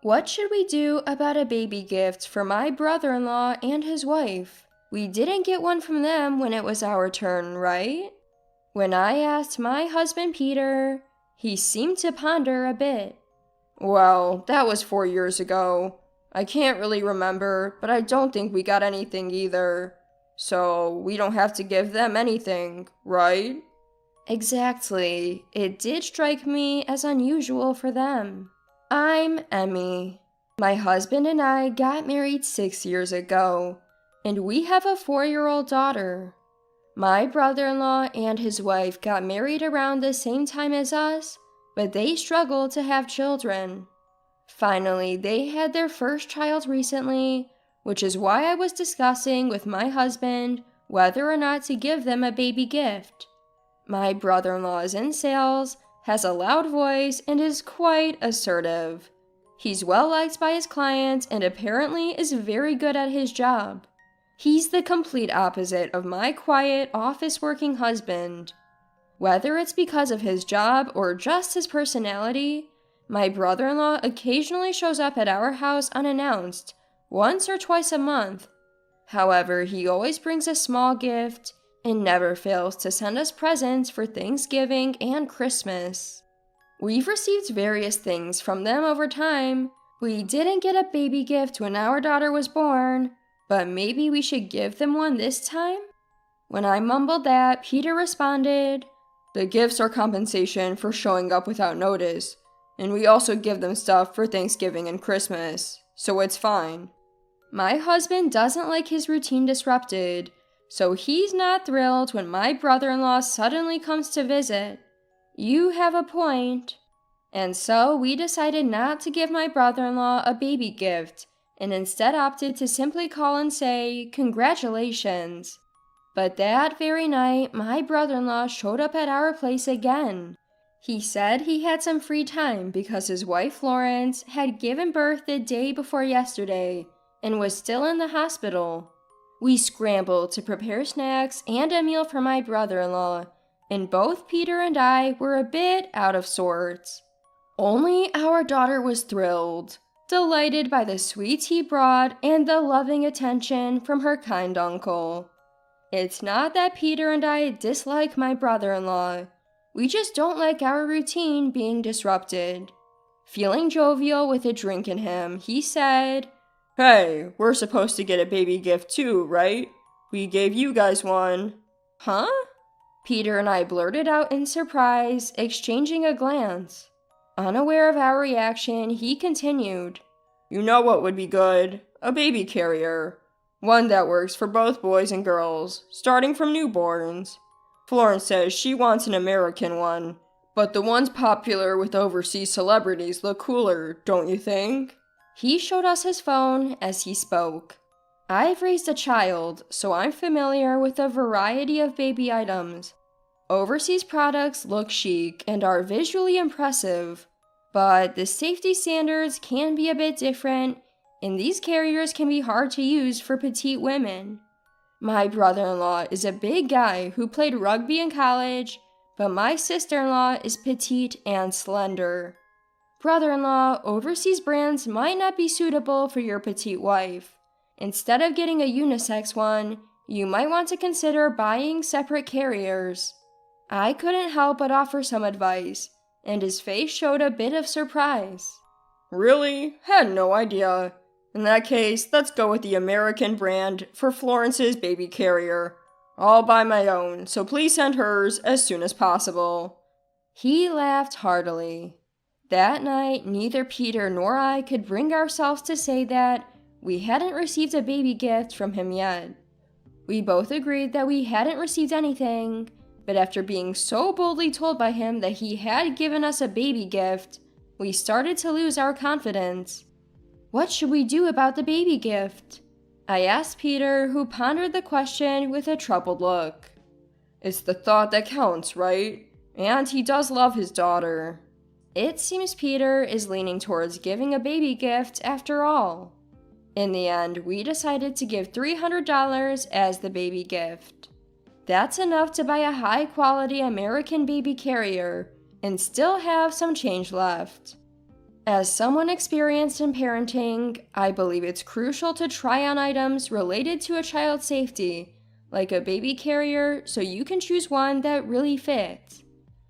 What should we do about a baby gift for my brother-in-law and his wife? We didn't get one from them when it was our turn, right? When I asked my husband Peter, he seemed to ponder a bit. Well, that was 4 years ago. I can't really remember, but I don't think we got anything either. So, we don't have to give them anything, right? Exactly. It did strike me as unusual for them. I'm Emmy. My husband and I got married 6 years ago, and we have a 4-year-old daughter. My brother-in-law and his wife got married around the same time as us, but they struggled to have children. Finally, they had their first child recently, which is why I was discussing with my husband whether or not to give them a baby gift. My brother-in-law is in sales, has a loud voice, and is quite assertive. He's well liked by his clients and apparently is very good at his job. He's the complete opposite of my quiet, office-working husband. Whether it's because of his job or just his personality, my brother-in-law occasionally shows up at our house unannounced, once or twice a month. However, he always brings a small gift and never fails to send us presents for Thanksgiving and Christmas. We've received various things from them over time. We didn't get a baby gift when our daughter was born, but maybe we should give them one this time? When I mumbled that, Peter responded, "The gifts are compensation for showing up without notice, and we also give them stuff for Thanksgiving and Christmas, so it's fine." My husband doesn't like his routine disrupted, so he's not thrilled when my brother-in-law suddenly comes to visit. You have a point. And so we decided not to give my brother-in-law a baby gift, and instead opted to simply call and say, "Congratulations." But that very night, my brother-in-law showed up at our place again. He said he had some free time because his wife Florence had given birth the day before yesterday and was still in the hospital. We scrambled to prepare snacks and a meal for my brother-in-law, and both Peter and I were a bit out of sorts. Only our daughter was thrilled, delighted by the sweets he brought and the loving attention from her kind uncle. It's not that Peter and I dislike my brother-in-law. We just don't like our routine being disrupted. Feeling jovial with a drink in him, he said, "Hey, we're supposed to get a baby gift too, right? We gave you guys one." "Huh?" Peter and I blurted out in surprise, exchanging a glance. Unaware of our reaction, he continued, "You know what would be good? A baby carrier. One that works for both boys and girls, starting from newborns. Florence says she wants an American one, but the ones popular with overseas celebrities look cooler, don't you think?" He showed us his phone as he spoke. I've raised a child, so I'm familiar with a variety of baby items. Overseas products look chic and are visually impressive, but the safety standards can be a bit different, and these carriers can be hard to use for petite women. My brother-in-law is a big guy who played rugby in college, but my sister-in-law is petite and slender. Brother-in-law, overseas brands might not be suitable for your petite wife. Instead of getting a unisex one, you might want to consider buying separate carriers. I couldn't help but offer some advice, and his face showed a bit of surprise. "Really? Had no idea. In that case, let's go with the American brand for Florence's baby carrier. I'll buy my own, so please send hers as soon as possible." He laughed heartily. That night, neither Peter nor I could bring ourselves to say that we hadn't received a baby gift from him yet. We both agreed that we hadn't received anything, but after being so boldly told by him that he had given us a baby gift, we started to lose our confidence. What should we do about the baby gift? I asked Peter, who pondered the question with a troubled look. "It's the thought that counts, right? And he does love his daughter." It seems Peter is leaning towards giving a baby gift after all. In the end, we decided to give $300 as the baby gift. That's enough to buy a high-quality American baby carrier and still have some change left. As someone experienced in parenting, I believe it's crucial to try on items related to a child's safety, like a baby carrier, so you can choose one that really fits.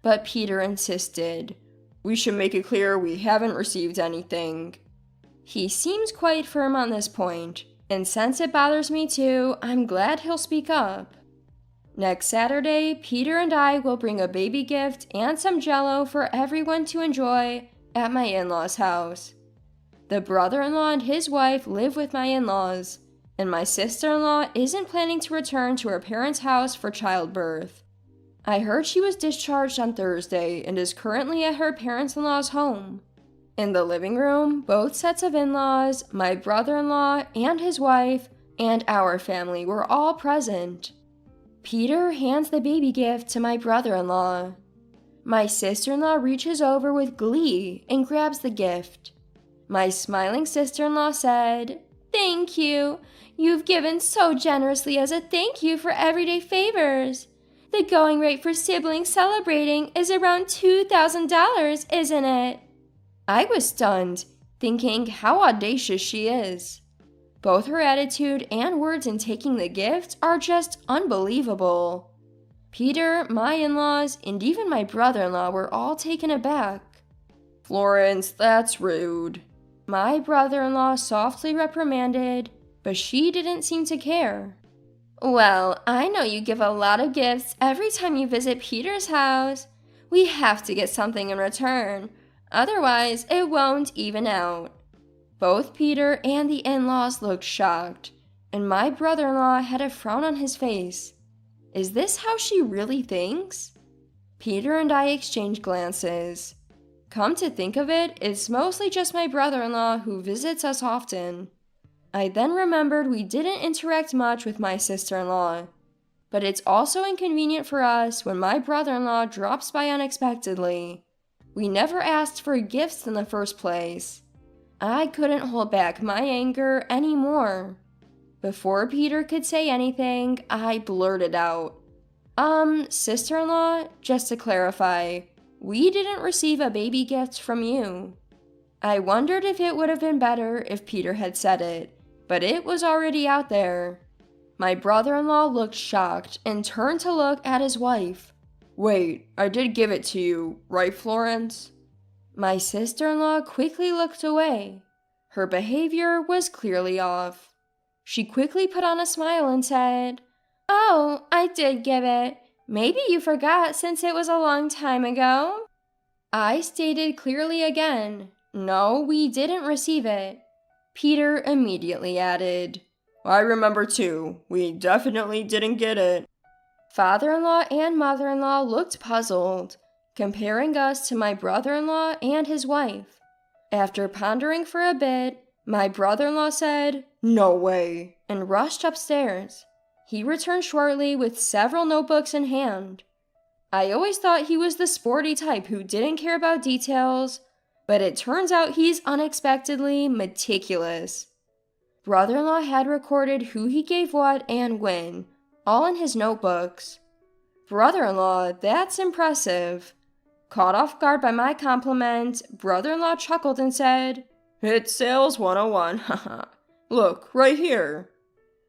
But Peter insisted. We should make it clear we haven't received anything. He seems quite firm on this point, and since it bothers me too, I'm glad he'll speak up. Next Saturday, Peter and I will bring a baby gift and some Jell-O for everyone to enjoy at my in-laws' house. The brother-in-law and his wife live with my in-laws, and my sister-in-law isn't planning to return to her parents' house for childbirth. I heard she was discharged on Thursday and is currently at her parents-in-law's home. In the living room, both sets of in-laws, my brother-in-law and his wife, and our family were all present. Peter hands the baby gift to my brother-in-law. My sister-in-law reaches over with glee and grabs the gift. My smiling sister-in-law said, "Thank you. You've given so generously as a thank you for everyday favors. The going rate for siblings celebrating is around $2,000, isn't it?" I was stunned, thinking how audacious she is. Both her attitude and words in taking the gift are just unbelievable. Peter, my in-laws, and even my brother-in-law were all taken aback. "Florence, that's rude," my brother-in-law softly reprimanded, but she didn't seem to care. "Well, I know you give a lot of gifts every time you visit Peter's house. We have to get something in return, otherwise it won't even out." Both Peter and the in-laws looked shocked, and my brother-in-law had a frown on his face. Is this how she really thinks? Peter and I exchanged glances. Come to think of it, it's mostly just my brother-in-law who visits us often. I then remembered we didn't interact much with my sister-in-law. But it's also inconvenient for us when my brother-in-law drops by unexpectedly. We never asked for gifts in the first place. I couldn't hold back my anger anymore. Before Peter could say anything, I blurted out, sister-in-law, just to clarify, we didn't receive a baby gift from you." I wondered if it would have been better if Peter had said it, but it was already out there. My brother-in-law looked shocked and turned to look at his wife. "Wait, I did give it to you, right, Florence?" My sister-in-law quickly looked away. Her behavior was clearly off. She quickly put on a smile and said, "Oh, I did give it. Maybe you forgot since it was a long time ago." I stated clearly again, "No, we didn't receive it." Peter immediately added, "I remember too. We definitely didn't get it." Father-in-law and mother-in-law looked puzzled, comparing us to my brother-in-law and his wife. After pondering for a bit, my brother-in-law said, "No way," and rushed upstairs. He returned shortly with several notebooks in hand. I always thought he was the sporty type who didn't care about details, but it turns out he's unexpectedly meticulous. Brother-in-law had recorded who he gave what and when, all in his notebooks. Brother-in-law, that's impressive. Caught off guard by my compliment, brother-in-law chuckled and said, "It's sales 101, haha. Look, right here."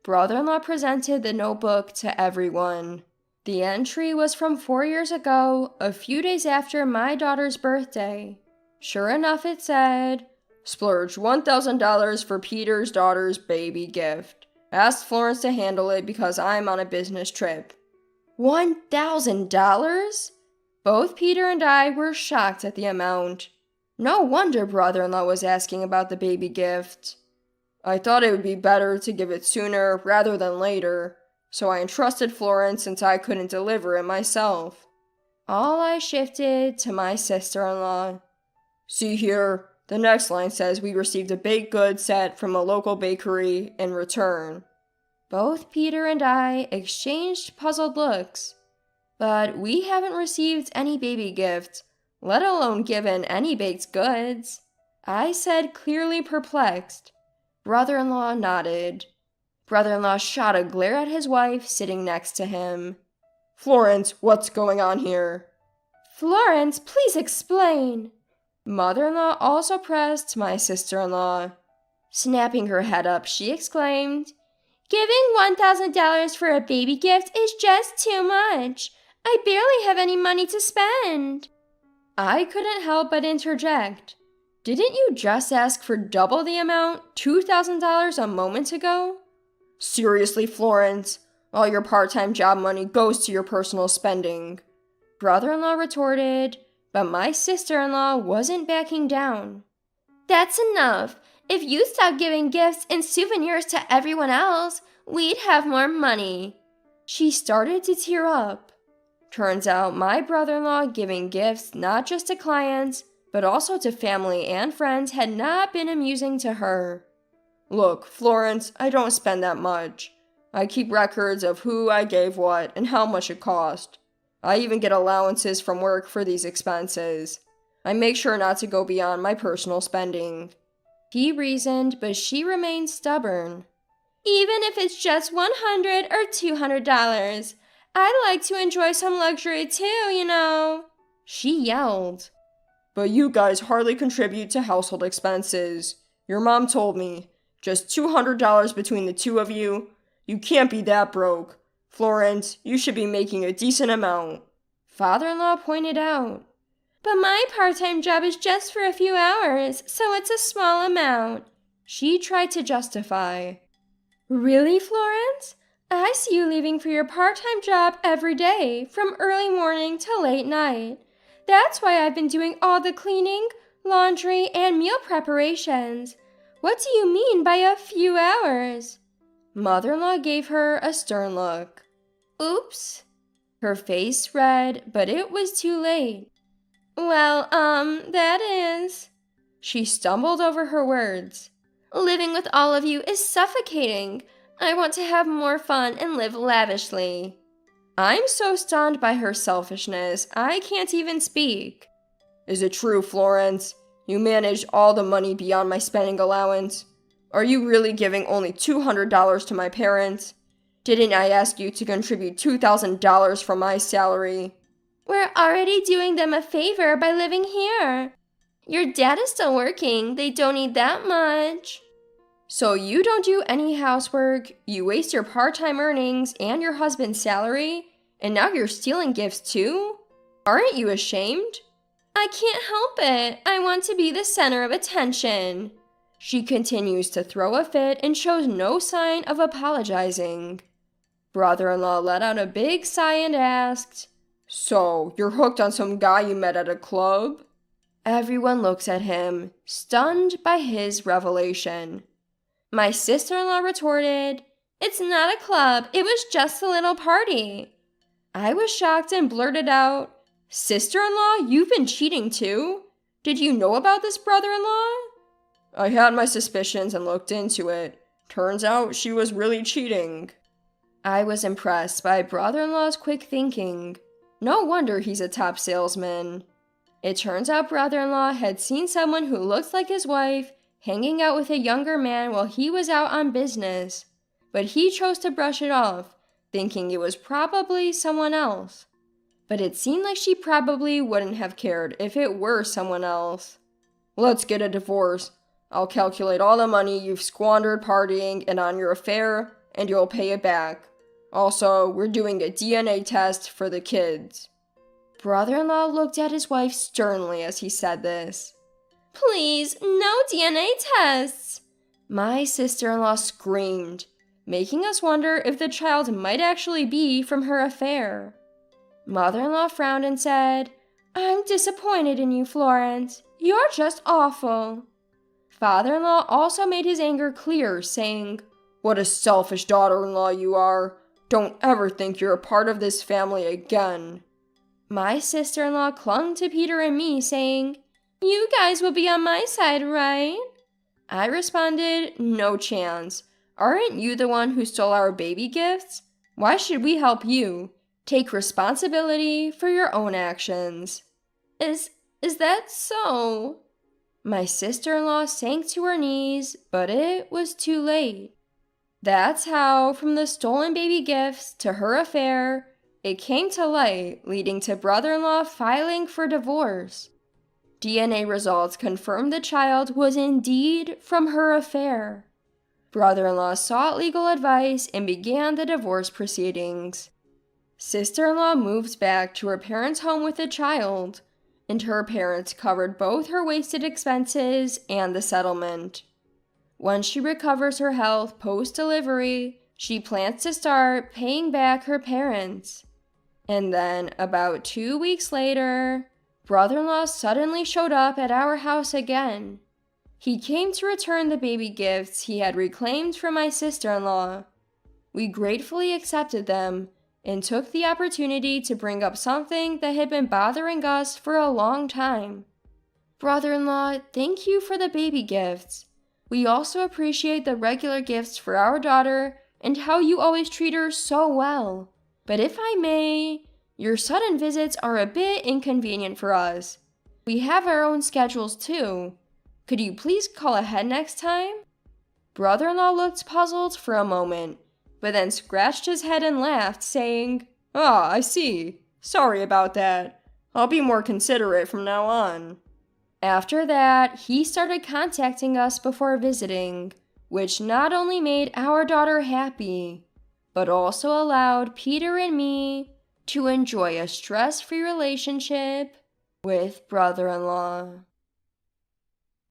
Brother-in-law presented the notebook to everyone. The entry was from 4 years ago, a few days after my daughter's birthday. Sure enough, it said, "Splurge $1,000 for Peter's daughter's baby gift. Asked Florence to handle it because I'm on a business trip." $1,000? Both Peter and I were shocked at the amount. No wonder brother-in-law was asking about the baby gift. "I thought it would be better to give it sooner rather than later, so I entrusted Florence since I couldn't deliver it myself." All I shifted to my sister-in-law. "See here, the next line says we received a baked goods set from a local bakery in return." Both Peter and I exchanged puzzled looks. But we haven't received any baby gift, let alone given any baked goods, I said, clearly perplexed. Brother-in-law nodded. Brother-in-law shot a glare at his wife sitting next to him. "Florence, what's going on here?" "Florence, please explain." Mother-in-law also pressed my sister-in-law. Snapping her head up, she exclaimed, "Giving $1,000 for a baby gift is just too much. I barely have any money to spend." I couldn't help but interject. "Didn't you just ask for double the amount, $2,000 a moment ago?" "Seriously, Florence, all your part-time job money goes to your personal spending," brother-in-law retorted, but my sister-in-law wasn't backing down. "That's enough. If you stop giving gifts and souvenirs to everyone else, we'd have more money." She started to tear up. Turns out my brother-in-law giving gifts not just to clients, but also to family and friends had not been amusing to her. "Look, Florence, I don't spend that much. I keep records of who I gave what and how much it cost. I even get allowances from work for these expenses. I make sure not to go beyond my personal spending." He reasoned, but she remained stubborn. "Even if it's just $100 or $200, I'd like to enjoy some luxury too, you know," she yelled. "But you guys hardly contribute to household expenses. Your mom told me. Just $200 between the two of you? You can't be that broke. Florence, you should be making a decent amount," father-in-law pointed out. "But my part-time job is just for a few hours, so it's a small amount," she tried to justify. "Really, Florence? I see you leaving for your part-time job every day, from early morning to late night. That's why I've been doing all the cleaning, laundry, and meal preparations. What do you mean by a few hours?" Mother-in-law gave her a stern look. "Oops." Her face red, but it was too late. "Well, that is..." She stumbled over her words. "Living with all of you is suffocating. I want to have more fun and live lavishly." I'm so stunned by her selfishness, I can't even speak. "Is it true, Florence? You managed all the money beyond my spending allowance? Are you really giving only $200 to my parents? Didn't I ask you to contribute $2,000 from my salary?" "We're already doing them a favor by living here. Your dad is still working. They don't need that much." "So you don't do any housework, you waste your part-time earnings and your husband's salary, and now you're stealing gifts too? Aren't you ashamed?" "I can't help it. I want to be the center of attention." She continues to throw a fit and shows no sign of apologizing. Brother-in-law let out a big sigh and asked, "So, you're hooked on some guy you met at a club?" Everyone looks at him, stunned by his revelation. My sister-in-law retorted, "It's not a club, it was just a little party." I was shocked and blurted out, "Sister-in-law, you've been cheating too? Did you know about this brother-in-law?" "I had my suspicions and looked into it. Turns out she was really cheating." I was impressed by brother-in-law's quick thinking. No wonder he's a top salesman. It turns out brother-in-law had seen someone who looked like his wife hanging out with a younger man while he was out on business, but he chose to brush it off, thinking it was probably someone else. But it seemed like she probably wouldn't have cared if it were someone else. "Let's get a divorce. I'll calculate all the money you've squandered partying and on your affair, and you'll pay it back. Also, we're doing a DNA test for the kids." Brother-in-law looked at his wife sternly as he said this. "Please, no DNA tests!" My sister-in-law screamed, making us wonder if the child might actually be from her affair. Mother-in-law frowned and said, "I'm disappointed in you, Florence. You're just awful." Father-in-law also made his anger clear, saying, "What a selfish daughter-in-law you are. Don't ever think you're a part of this family again." My sister-in-law clung to Peter and me, saying, "You guys will be on my side, right?" I responded, "No chance. Aren't you the one who stole our baby gifts? Why should we help you? Take responsibility for your own actions." Is that so?" My sister-in-law sank to her knees, but it was too late. That's how, from the stolen baby gifts to her affair, it came to light, leading to brother-in-law filing for divorce. DNA results confirmed the child was indeed from her affair. Brother-in-law sought legal advice and began the divorce proceedings. Sister-in-law moved back to her parents' home with the child, and her parents covered both her wasted expenses and the settlement. Once she recovers her health post-delivery, she plans to start paying back her parents. And then, about 2 weeks later, brother-in-law suddenly showed up at our house again. He came to return the baby gifts he had reclaimed from my sister-in-law. We gratefully accepted them and took the opportunity to bring up something that had been bothering us for a long time. Brother-in-law, thank you for the baby gifts. We also appreciate the regular gifts for our daughter and how you always treat her so well. But if I may, your sudden visits are a bit inconvenient for us. We have our own schedules too. Could you please call ahead next time? Brother-in-law looked puzzled for a moment, but then scratched his head and laughed, saying, "Ah, I see. Sorry about that. I'll be more considerate from now on." After that, he started contacting us before visiting, which not only made our daughter happy, but also allowed Peter and me to enjoy a stress-free relationship with brother-in-law.